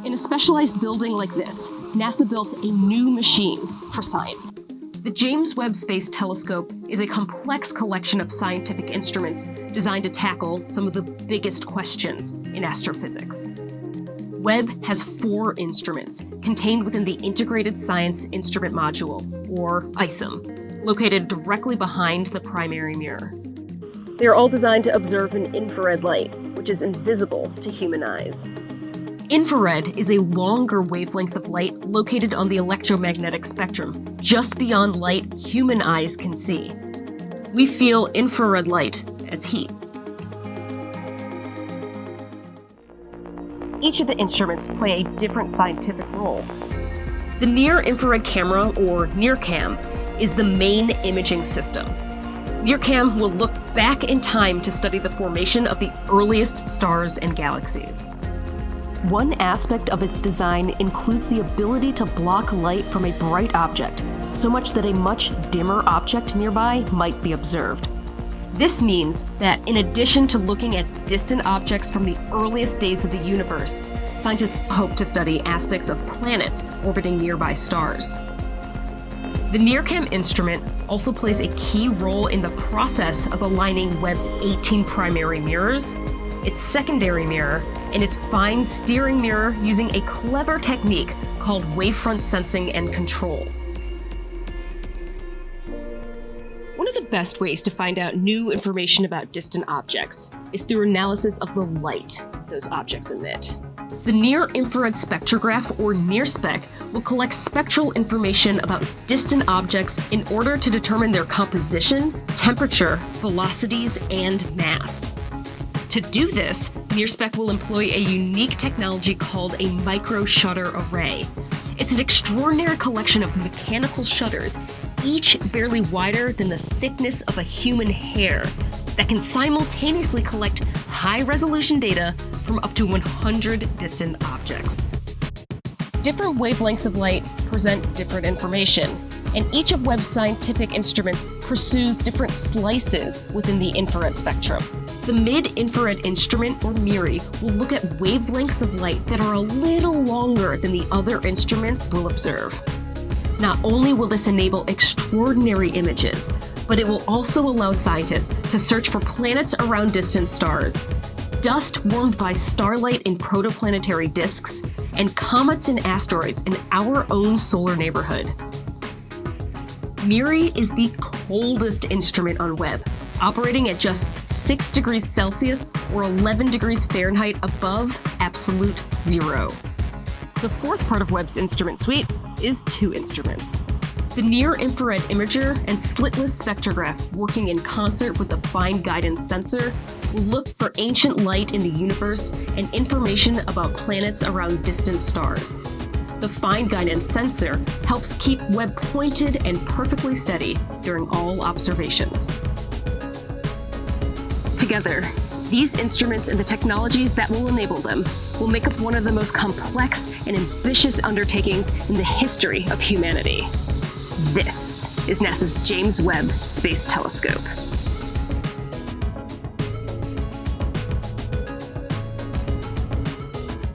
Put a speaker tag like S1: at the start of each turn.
S1: In a specialized building like this, NASA built a new machine for science. The James Webb Space Telescope is a complex collection of scientific instruments designed to tackle some of the biggest questions in astrophysics. Webb has 4 instruments contained within the Integrated Science Instrument Module, or ISIM, located directly behind the primary mirror. They are all designed to observe an infrared light, which is invisible to human eyes. Infrared is a longer wavelength of light located on the electromagnetic spectrum, just beyond light human eyes can see. We feel infrared light as heat. Each of the instruments play a different scientific role. The near-infrared camera, or NIRCam, is the main imaging system. NIRCam will look back in time to study the formation of the earliest stars and galaxies. One aspect of its design includes the ability to block light from a bright object, so much that a much dimmer object nearby might be observed. This means that in addition to looking at distant objects from the earliest days of the universe, scientists hope to study aspects of planets orbiting nearby stars. The NIRCam instrument also plays a key role in the process of aligning Webb's 18 primary mirrors, its secondary mirror, and its fine steering mirror using a clever technique called wavefront sensing and control. One of the best ways to find out new information about distant objects is through analysis of the light those objects emit. The Near-Infrared Spectrograph, or NIRSpec, will collect spectral information about distant objects in order to determine their composition, temperature, velocities, and mass. To do this, NIRSpec will employ a unique technology called a microshutter array. It's an extraordinary collection of mechanical shutters, each barely wider than the thickness of a human hair, that can simultaneously collect high-resolution data from up to 100 distant objects. Different wavelengths of light present different information, and each of Webb's scientific instruments pursues different slices within the infrared spectrum. The mid-infrared instrument, or MIRI, will look at wavelengths of light that are a little longer than the other instruments will observe. Not only will this enable extraordinary images, but it will also allow scientists to search for planets around distant stars, dust warmed by starlight in protoplanetary disks, and comets and asteroids in our own solar neighborhood. MIRI is the coldest instrument on Webb, operating at just 6 degrees Celsius or 11 degrees Fahrenheit above absolute zero. The fourth part of Webb's instrument suite is 2 instruments. The near-infrared imager and slitless spectrograph, working in concert with the fine guidance sensor, will look for ancient light in the universe and information about planets around distant stars. The fine guidance sensor helps keep Webb pointed and perfectly steady during all observations. Together, these instruments and the technologies that will enable them will make up one of the most complex and ambitious undertakings in the history of humanity. This is NASA's James Webb Space Telescope.